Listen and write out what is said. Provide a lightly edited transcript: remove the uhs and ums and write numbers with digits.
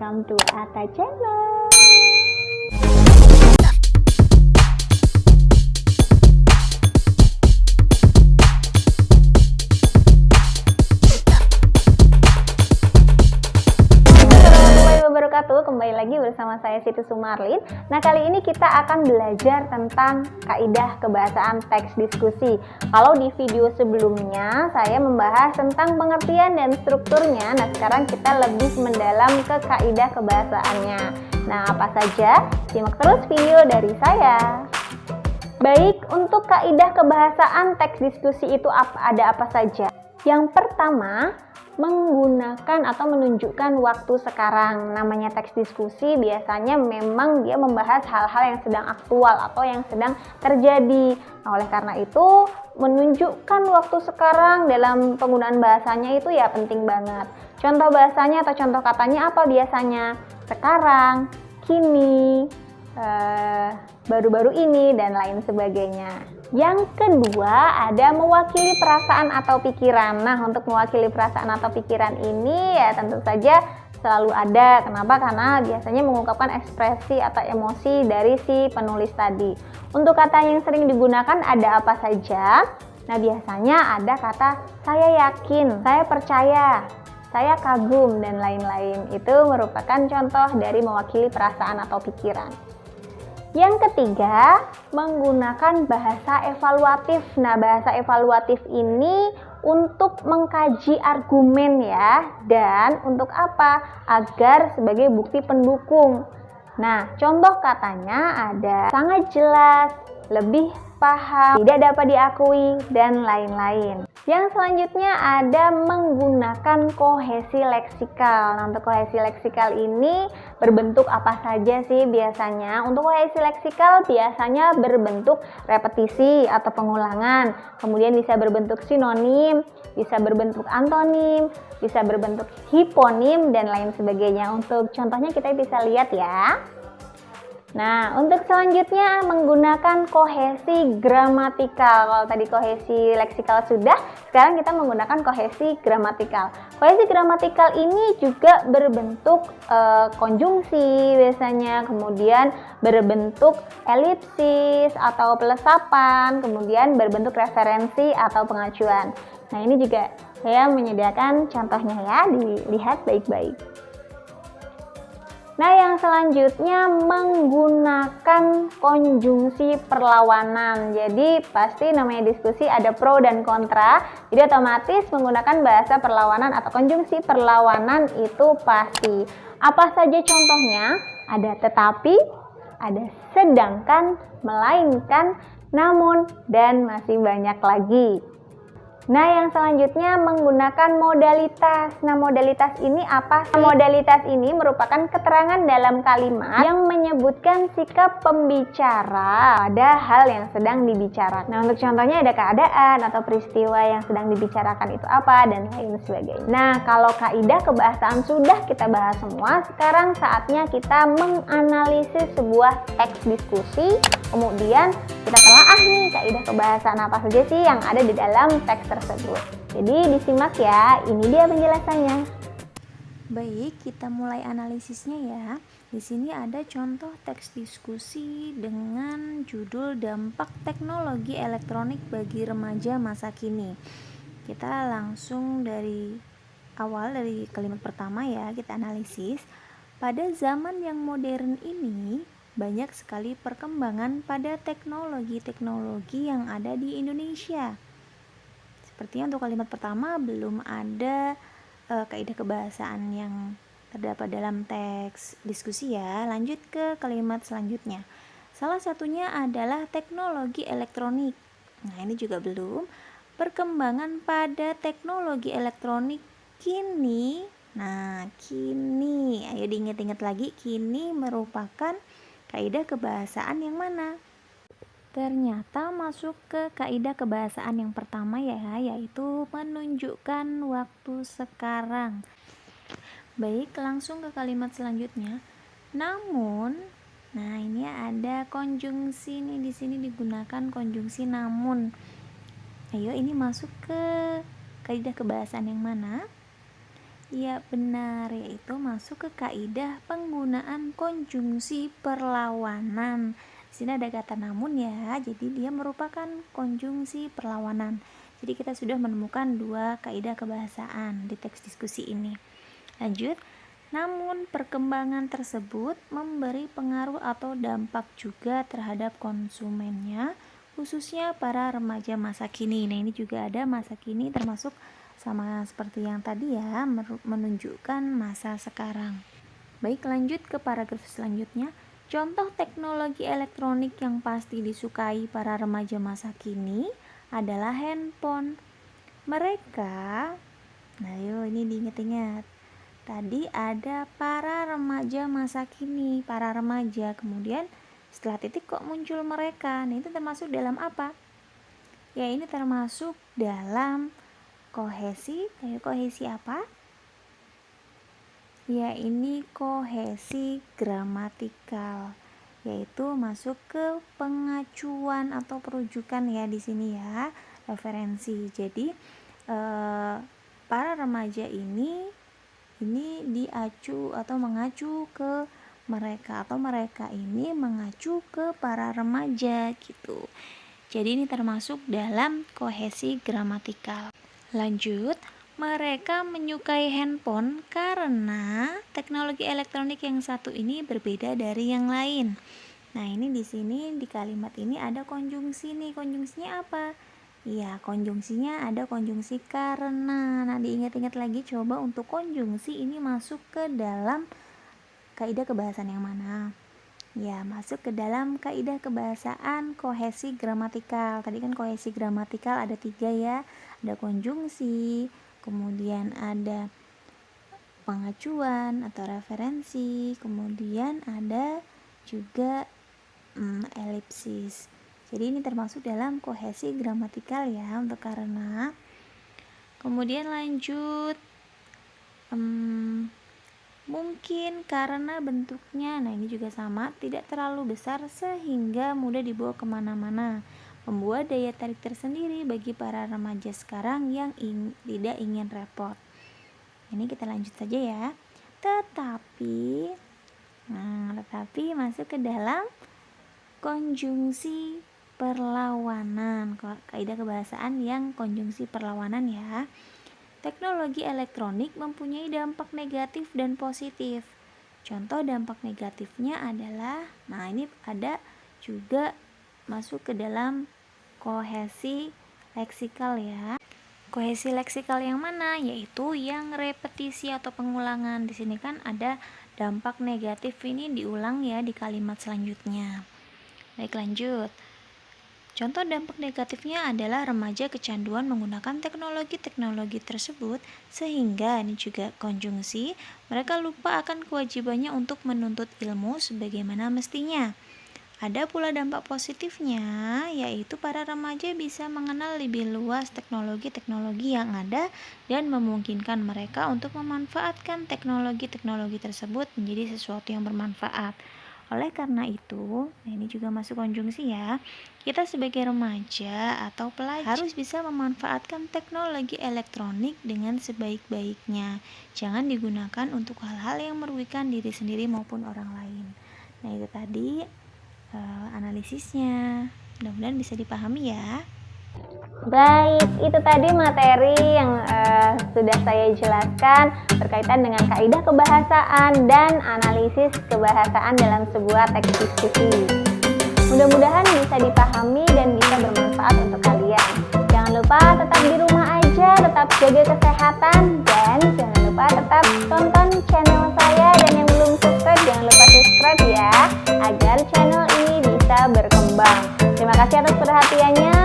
welcome to Atta Channel. Kembali lagi bersama saya Siti Sumarlin. Nah, kali ini kita akan belajar tentang kaidah kebahasaan teks diskusi. Kalau di video sebelumnya saya membahas tentang pengertian dan strukturnya, nah sekarang kita lebih mendalam ke kaidah kebahasaannya. Nah, apa saja? Simak terus video dari saya. Baik, untuk kaidah kebahasaan teks diskusi itu ada apa saja? Yang pertama, menggunakan atau menunjukkan waktu sekarang. Namanya teks diskusi biasanya memang dia membahas hal-hal yang sedang aktual atau yang sedang terjadi. Nah, oleh karena itu menunjukkan waktu sekarang dalam penggunaan bahasanya itu ya penting banget. Contoh bahasanya atau contoh katanya apa biasanya? Sekarang, kini, baru-baru ini, dan lain sebagainya. Yang kedua, ada mewakili perasaan atau pikiran. Nah, untuk mewakili perasaan atau pikiran ini ya tentu saja selalu ada. Kenapa? Karena biasanya mengungkapkan ekspresi atau emosi dari si penulis tadi. Untuk kata yang sering digunakan ada apa saja? Nah, biasanya ada kata saya yakin, saya percaya, saya kagum, dan lain-lain. Itu merupakan contoh dari mewakili perasaan atau pikiran. Yang ketiga, menggunakan bahasa evaluatif. Nah, bahasa evaluatif ini untuk mengkaji argumen ya, dan untuk apa? Agar sebagai bukti pendukung. Nah, contoh katanya ada sangat jelas, lebih paham, tidak dapat diakui, dan lain-lain. Yang selanjutnya ada menggunakan kohesi leksikal. Nah, untuk kohesi leksikal ini berbentuk apa saja sih biasanya? Untuk kohesi leksikal biasanya berbentuk repetisi atau pengulangan, kemudian bisa berbentuk sinonim, bisa berbentuk antonim, bisa berbentuk hiponim, dan lain sebagainya. Untuk contohnya kita bisa lihat ya. Nah, untuk selanjutnya menggunakan kohesi gramatikal. Kalau tadi kohesi leksikal sudah, sekarang kita menggunakan kohesi gramatikal. Kohesi gramatikal ini juga berbentuk konjungsi biasanya, kemudian berbentuk elipsis atau pelesapan, kemudian berbentuk referensi atau pengacuan. Nah, ini juga saya menyediakan contohnya ya, dilihat baik-baik. Nah, yang selanjutnya menggunakan konjungsi perlawanan. Jadi pasti namanya diskusi ada pro dan kontra. Jadi otomatis menggunakan bahasa perlawanan atau konjungsi perlawanan itu pasti. Apa saja contohnya? Ada tetapi, ada sedangkan, melainkan, namun, dan masih banyak lagi. Nah, yang selanjutnya menggunakan modalitas. Nah, modalitas ini apa sih? Modalitas ini merupakan keterangan dalam kalimat yang menyebutkan sikap pembicara pada hal yang sedang dibicarakan. Nah, untuk contohnya ada keadaan atau peristiwa yang sedang dibicarakan itu apa, dan lain sebagainya. Nah, kalau kaidah kebahasaan sudah kita bahas semua, sekarang saatnya kita menganalisis sebuah teks diskusi. Kemudian kita telaah nih kaidah kebahasaan apa saja sih yang ada di dalam teks tersebut. Jadi disimak ya, ini dia penjelasannya. Baik, kita mulai analisisnya ya. Di sini ada contoh teks diskusi dengan judul dampak teknologi elektronik bagi remaja masa kini. Kita langsung dari awal, dari kalimat pertama ya, kita analisis. Pada zaman yang modern ini, banyak sekali perkembangan pada teknologi-teknologi yang ada di Indonesia. Sepertinya untuk kalimat pertama belum ada kaidah kebahasaan yang terdapat dalam teks diskusi ya. Lanjut ke kalimat selanjutnya. Salah satunya adalah teknologi elektronik. Nah, ini juga belum. Perkembangan pada teknologi elektronik kini. Nah, kini, ayo diingat-ingat lagi, kini merupakan kaidah kebahasaan yang mana? Ternyata masuk ke kaidah kebahasaan yang pertama ya, yaitu menunjukkan waktu sekarang. Baik, langsung ke kalimat selanjutnya. Namun, nah ini ada konjungsi nih, di sini digunakan konjungsi namun. Ayo, ini masuk ke kaidah kebahasaan yang mana? Ya benar, yaitu masuk ke kaidah penggunaan konjungsi perlawanan. Di sini ada kata namun ya, jadi dia merupakan konjungsi perlawanan. Jadi kita sudah menemukan dua kaidah kebahasaan di teks diskusi ini. Lanjut, namun perkembangan tersebut memberi pengaruh atau dampak juga terhadap konsumennya, khususnya para remaja masa kini. Nah ini juga ada masa kini termasuk sama seperti yang tadi ya, menunjukkan masa sekarang. Baik, lanjut ke paragraf selanjutnya. Contoh teknologi elektronik yang pasti disukai para remaja masa kini adalah handphone. Mereka, nah yuk ini diingat-ingat. Tadi ada para remaja masa kini, para remaja, kemudian setelah titik kok muncul mereka. Nah itu termasuk dalam apa? Ya ini termasuk dalam kohesi. Ayo, kohesi apa? Ya ini kohesi gramatikal, yaitu masuk ke pengacuan atau perujukan ya di sini ya, referensi. Jadi para remaja ini diacu atau mengacu ke mereka, atau mereka ini mengacu ke para remaja gitu. Jadi ini termasuk dalam kohesi gramatikal. Lanjut, mereka menyukai handphone karena teknologi elektronik yang satu ini berbeda dari yang lain. Nah, ini di sini di kalimat ini ada konjungsi nih. Konjungsinya apa? Ya, konjungsinya ada konjungsi karena. Nah, diingat-ingat lagi coba untuk konjungsi ini masuk ke dalam kaidah kebahasaan yang mana? Ya, masuk ke dalam kaidah kebahasaan kohesi gramatikal. Tadi kan kohesi gramatikal ada 3 ya. Ada konjungsi, kemudian ada pengacuan atau referensi, kemudian ada juga elipsis. Jadi ini termasuk dalam kohesi gramatikal ya untuk karena. Kemudian lanjut, mungkin karena bentuknya, nah ini juga sama, tidak terlalu besar sehingga mudah dibawa kemana-mana, membuat daya tarik tersendiri bagi para remaja sekarang yang tidak ingin repot. Ini kita lanjut saja ya. Tetapi masuk ke dalam konjungsi perlawanan, kaidah kebahasaan yang konjungsi perlawanan ya. Teknologi elektronik mempunyai dampak negatif dan positif. Contoh dampak negatifnya adalah, nah ini ada juga masuk ke dalam kohesi leksikal ya. Kohesi leksikal yang mana? Yaitu yang repetisi atau pengulangan. Di sini kan ada dampak negatif ini diulang ya di kalimat selanjutnya. Baik, lanjut. Contoh dampak negatifnya adalah remaja kecanduan menggunakan teknologi-teknologi tersebut sehingga ini juga konjungsi, mereka lupa akan kewajibannya untuk menuntut ilmu sebagaimana mestinya. Ada pula dampak positifnya, yaitu para remaja bisa mengenal lebih luas teknologi-teknologi yang ada dan memungkinkan mereka untuk memanfaatkan teknologi-teknologi tersebut menjadi sesuatu yang bermanfaat. Oleh karena itu, nah ini juga masuk konjungsi ya, kita sebagai remaja atau pelajar harus bisa memanfaatkan teknologi elektronik dengan sebaik-baiknya. Jangan digunakan untuk hal-hal yang merugikan diri sendiri maupun orang lain. Nah itu tadi analisisnya, mudah-mudahan bisa dipahami ya. Baik, itu tadi materi yang sudah saya jelaskan berkaitan dengan kaidah kebahasaan dan analisis kebahasaan dalam sebuah teks diskusi. Mudah-mudahan bisa dipahami dan bisa bermanfaat untuk kalian. Jangan lupa tetap di rumah aja, tetap jaga kesehatan, dan jangan lupa tetap tonton channel saya, dan yang belum subscribe jangan lupa subscribe ya, agar channel ini bisa berkembang. Terima kasih atas perhatiannya.